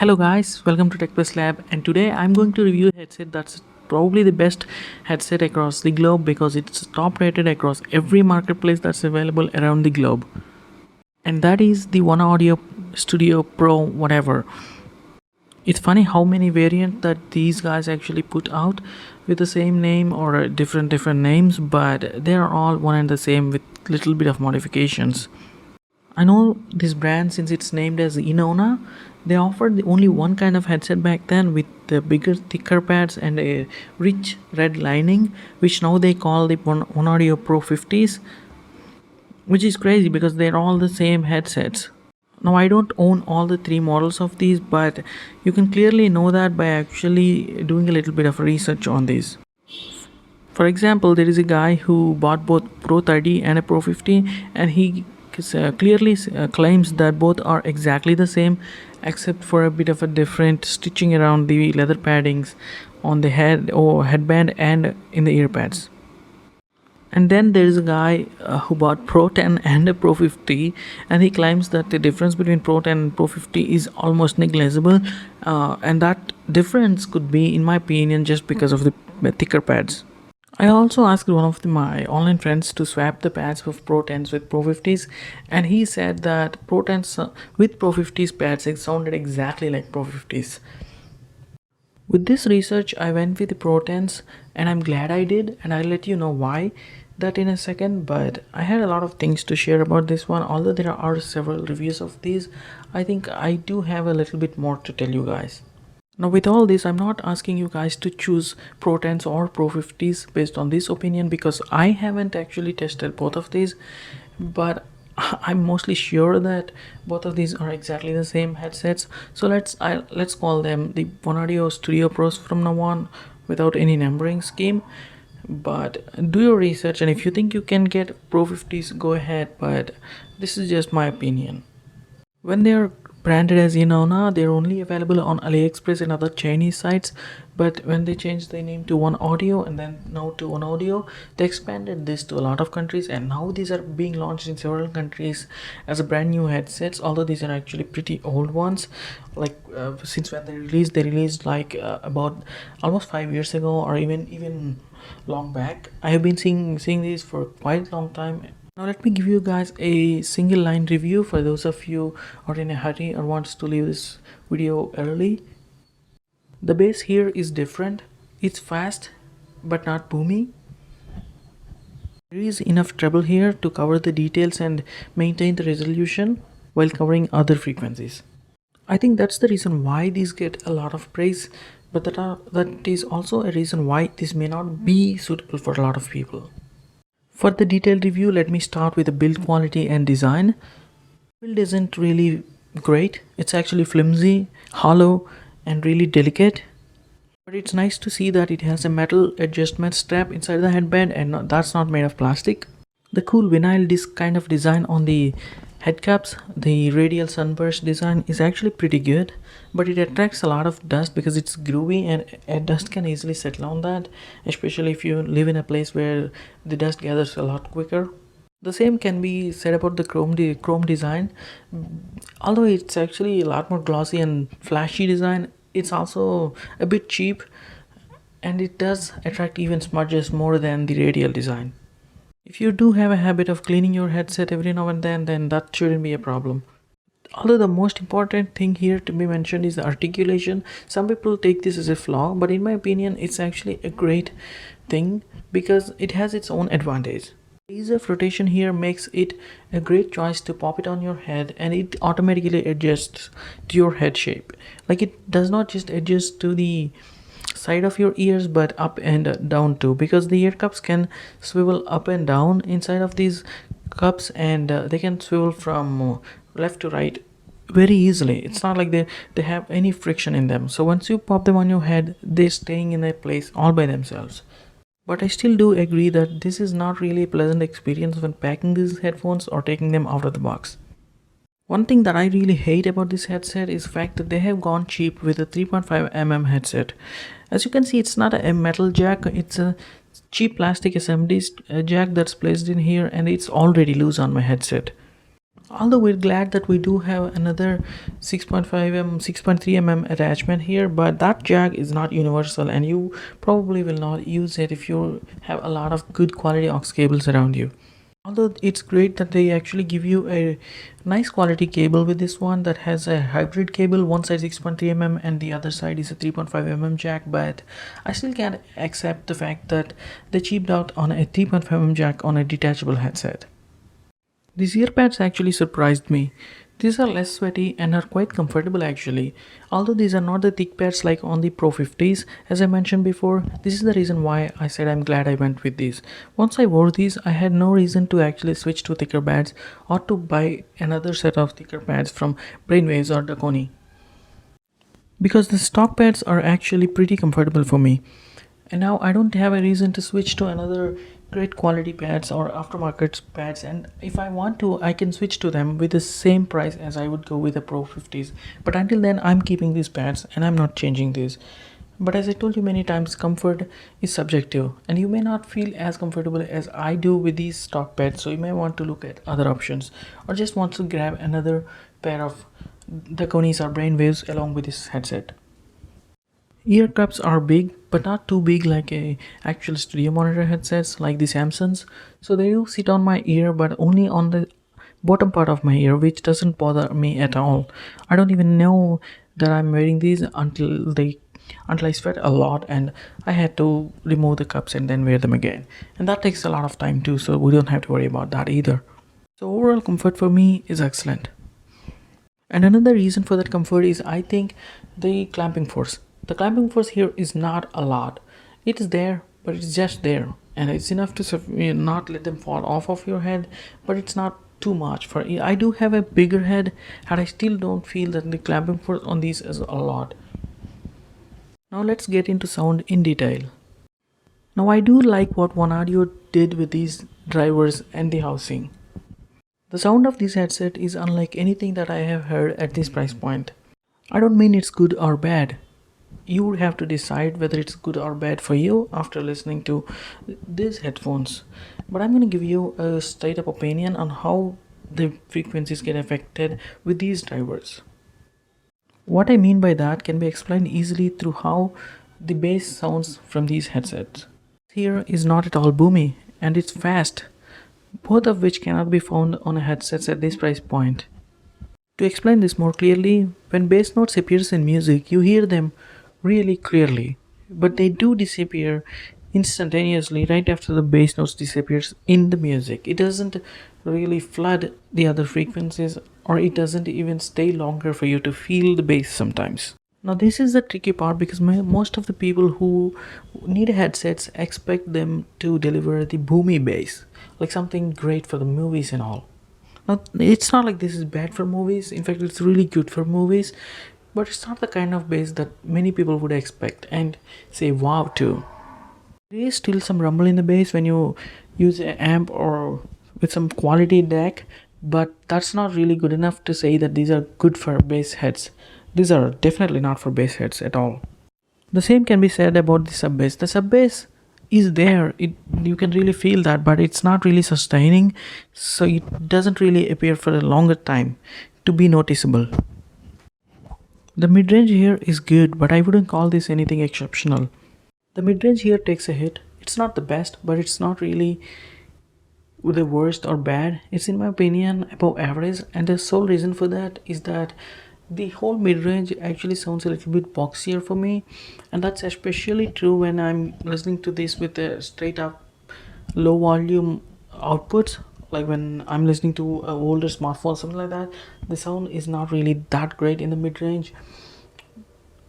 Hello guys, welcome to TechPlus Lab, and today I'm going to review a headset that's probably the best headset across the globe because it's top rated across every marketplace that's available around the globe. And that is the ONEODIO Studio Pro whatever. It's funny how many variants that these guys actually put out with the same name or different names, but they are all one and the same with little bit of modifications. I know this brand since it's named as Inona. They offered only one kind of headset back then with the bigger, thicker pads and a rich red lining, which now they call the OneAudio Pro 50s, which is crazy because they're all the same headsets. Now, I don't own all the three models of these, but you can clearly know that by actually doing a little bit of research on these. For example, there is a guy who bought both Pro 30 and a Pro 50, and he clearly claims that both are exactly the same except for a bit of a different stitching around the leather paddings on the head or headband and in the ear pads. And then there is a guy who bought Pro 10 and a Pro 50, and he claims that the difference between Pro 10 and Pro 50 is almost negligible, and that difference could be, in my opinion, just because of the thicker pads. I also asked one of my online friends to swap the pads of Pro 10s with Pro 50s, and he said that Pro 10s with Pro 50s pads it sounded exactly like Pro 50s. With this research, I went with the Pro 10s, and I'm glad I did, and I'll let you know why that in a second. But I had a lot of things to share about this one. Although there are several reviews of these, I think I do have a little bit more to tell you guys. Now with all this, I'm not asking you guys to choose Pro 10s or Pro 50s based on this opinion because I haven't actually tested both of these, but I'm mostly sure that both of these are exactly the same headsets. So let's call them the OneAudio Studio Pros from now on without any numbering scheme. But do your research, and if you think you can get Pro 50s, go ahead, but this is just my opinion. When they are branded as Inona, they're only available on AliExpress and other Chinese sites, but when they changed their name to OneAudio and then now to OneAudio, they expanded this to a lot of countries, and now these are being launched in several countries as a brand new headsets, although these are actually pretty old ones. Like since when they released like about almost 5 years ago, or even long back. I have been seeing these for quite a long time. Now let me give you guys a single line review for those of you who are in a hurry or wants to leave this video early. The bass here is different. It's fast but not boomy. There is enough treble here to cover the details and maintain the resolution while covering other frequencies. I think that's the reason why these get a lot of praise, but that is also a reason why this may not be suitable for a lot of people. For the detailed review, let me start with the build quality and design. Build isn't really great. It's actually flimsy, hollow, and really delicate. But it's nice to see that it has a metal adjustment strap inside the headband, and that's not made of plastic. The cool vinyl disc kind of design on the head caps, the radial sunburst design, is actually pretty good, but it attracts a lot of dust because it's groovy, and dust can easily settle on that, especially if you live in a place where the dust gathers a lot quicker. The same can be said about the chrome design. Although it's actually a lot more glossy and flashy design, it's also a bit cheap, and it does attract even smudges more than the radial design. If you do have a habit of cleaning your headset every now and then that shouldn't be a problem. Although the most important thing here to be mentioned is the articulation. Some people take this as a flaw, but in my opinion it's actually a great thing because it has its own advantage. The ease of rotation here makes it a great choice to pop it on your head, and it automatically adjusts to your head shape. Like, it does not just adjust to the side of your ears but up and down too, because the ear cups can swivel up and down inside of these cups, and they can swivel from left to right very easily. It's not like they have any friction in them, so once you pop them on your head, they're staying in their place all by themselves. But I still do agree that this is not really a pleasant experience when packing these headphones or taking them out of the box. One thing that I really hate about this headset is the fact that they have gone cheap with a 3.5mm headset. As you can see, it's not a metal jack, it's a cheap plastic assembly jack that's placed in here, and it's already loose on my headset. Although we're glad that we do have another 6.5 mm 6.3 mm attachment here, but that jack is not universal and you probably will not use it if you have a lot of good quality aux cables around you. Although it's great that they actually give you a nice quality cable with this one that has a hybrid cable, one side 6.3 mm and the other side is a 3.5 mm jack, but I still can't accept the fact that they cheaped out on a 3.5 mm jack on a detachable headset. These ear pads actually surprised me. These are less sweaty and are quite comfortable actually. Although these are not the thick pads like on the Pro 50s, as I mentioned before, this is the reason why I said I'm glad I went with these. Once I wore these, I had no reason to actually switch to thicker pads or to buy another set of thicker pads from Brainwaves or Dakoni, because the stock pads are actually pretty comfortable for me. And now I don't have a reason to switch to another great quality pads or aftermarket pads, and if I want to I can switch to them with the same price as I would go with the Pro 50s, but until then I'm keeping these pads and I'm not changing these. But as I told you many times, comfort is subjective and you may not feel as comfortable as I do with these stock pads, so you may want to look at other options or just want to grab another pair of Daconis or Brainwaves along with this headset. Ear cups are big, but not too big like a actual studio monitor headsets like the Samsungs. So they do sit on my ear, but only on the bottom part of my ear, which doesn't bother me at all. I don't even know that I'm wearing these until I sweat a lot and I had to remove the cups and then wear them again. And that takes a lot of time too, so we don't have to worry about that either. So overall comfort for me is excellent. And another reason for that comfort is I think the clamping force. The clamping force here is not a lot. It is there, but it's just there. And it's enough to not let them fall off of your head, but it's not too much. For I do have a bigger head and I still don't feel that the clamping force on these is a lot. Now let's get into sound in detail. Now I do like what OneOdio did with these drivers and the housing. The sound of this headset is unlike anything that I have heard at this price point. I don't mean it's good or bad. You would have to decide whether it's good or bad for you after listening to these headphones. But I'm going to give you a straight up opinion on how the frequencies get affected with these drivers. What I mean by that can be explained easily through how the bass sounds from these headsets. Here is not at all boomy and it's fast, both of which cannot be found on a headsets at this price point. To explain this more clearly, when bass notes appears in music, you hear them really clearly, but they do disappear instantaneously right after the bass notes disappears in the music. It doesn't really flood the other frequencies, or it doesn't even stay longer for you to feel the bass sometimes. Now this is the tricky part because most of the people who need headsets expect them to deliver the boomy bass, like something great for the movies and all. Now it's not like this is bad for movies, in fact it's really good for movies, but it's not the kind of bass that many people would expect and say wow to. There is still some rumble in the bass when you use an amp or with some quality DAC, but that's not really good enough to say that these are good for bass heads. These are definitely not for bass heads at all. The same can be said about the sub bass. The sub bass is there, you can really feel that, but it's not really sustaining, so it doesn't really appear for a longer time to be noticeable. The mid-range here is good, but I wouldn't call this anything exceptional. The mid-range here takes a hit. It's not the best, but it's not really the worst or bad. It's in my opinion above average, and the sole reason for that is that the whole mid-range actually sounds a little bit boxier for me, and that's especially true when I'm listening to this with a straight up low volume outputs. Like when I'm listening to an older smartphone, something like that, the sound is not really that great in the mid-range.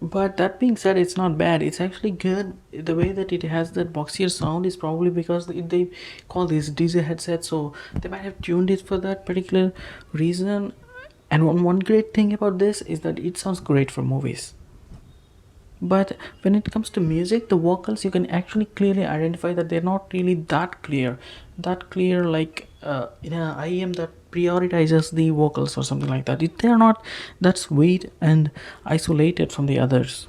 But that being said, it's not bad, it's actually good. The way that it has that boxier sound is probably because they call these DJ headsets, so they might have tuned it for that particular reason. And one great thing about this is that it sounds great for movies. But when it comes to music, the vocals, you can actually clearly identify that they're not really that clear like in an IEM that prioritizes the vocals or something like that. They're not that sweet and isolated from the others.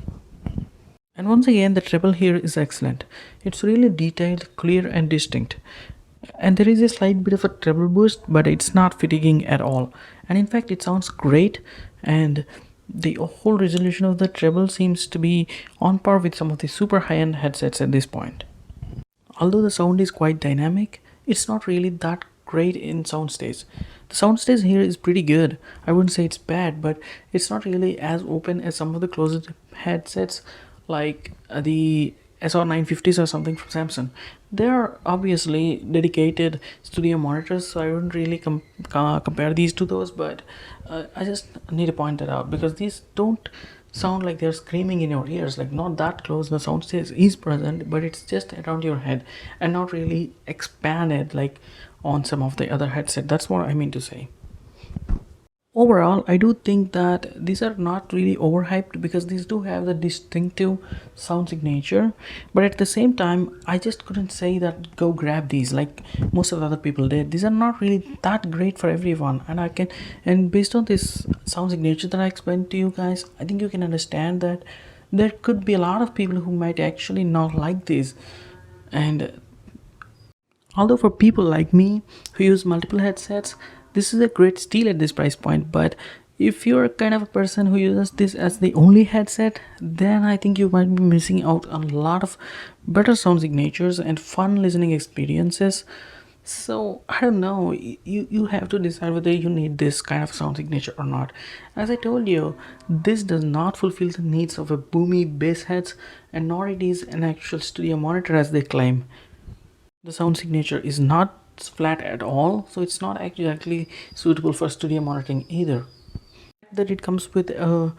And once again, the treble here is excellent. It's really detailed, clear and distinct. and there is a slight bit of a treble boost, but it's not fatiguing at all, and in fact it sounds great. And the whole resolution of the treble seems to be on par with some of the super high-end headsets at this point. Although the sound is quite dynamic, it's not really that great in soundstage. The soundstage here is pretty good. I wouldn't say it's bad, but it's not really as open as some of the closest headsets like the SR950s or something from Samsung. They are obviously dedicated studio monitors, so I wouldn't really compare these to those, but I just need to point that out because these don't sound like they're screaming in your ears, like not that close. The sound stage is present, but it's just around your head and not really expanded like on some of the other headset. That's what I mean to say. Overall, I do think that these are not really overhyped because these do have the distinctive sound signature, but at the same time I just couldn't say that go grab these like most of the other people did. These are not really that great for everyone, and based on this sound signature that I explained to you guys, I think you can understand that there could be a lot of people who might actually not like these. And although for people like me who use multiple headsets, this is a great steal at this price point. But if you're kind of a person who uses this as the only headset, then I think you might be missing out on a lot of better sound signatures and fun listening experiences. So I don't know, you have to decide whether you need this kind of sound signature or not. As I told you, this does not fulfill the needs of a boomy bass heads, and nor it is an actual studio monitor as they claim. The sound signature is not flat at all, so it's not exactly suitable for studio monitoring either. That it comes with a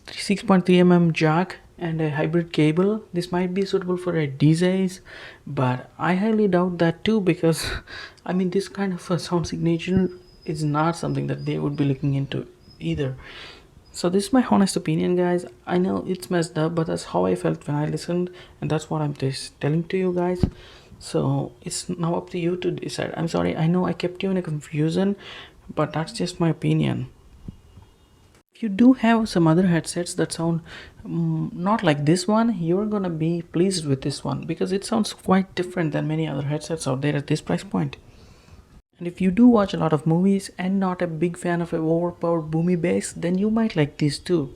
6.3 mm jack and a hybrid cable, this might be suitable for a DJs, but I highly doubt that too, because I mean this kind of a sound signature is not something that they would be looking into either. So this is my honest opinion, guys. I know it's messed up, but that's how I felt when I listened, and that's what I'm just telling to you guys. So it's now up to you to decide. I'm sorry, I know I kept you in a confusion, but that's just my opinion. If you do have some other headsets that sound not like this one, you're gonna be pleased with this one because it sounds quite different than many other headsets out there at this price point. And if you do watch a lot of movies and not a big fan of a overpowered boomy bass, then you might like these too.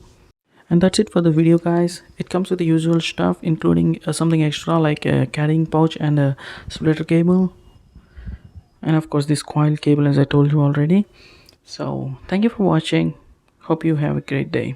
And that's it for the video, guys. It comes with the usual stuff, including something extra like a carrying pouch and a splitter cable, and of course this coil cable, as I told you already. So thank you for watching. Hope you have a great day.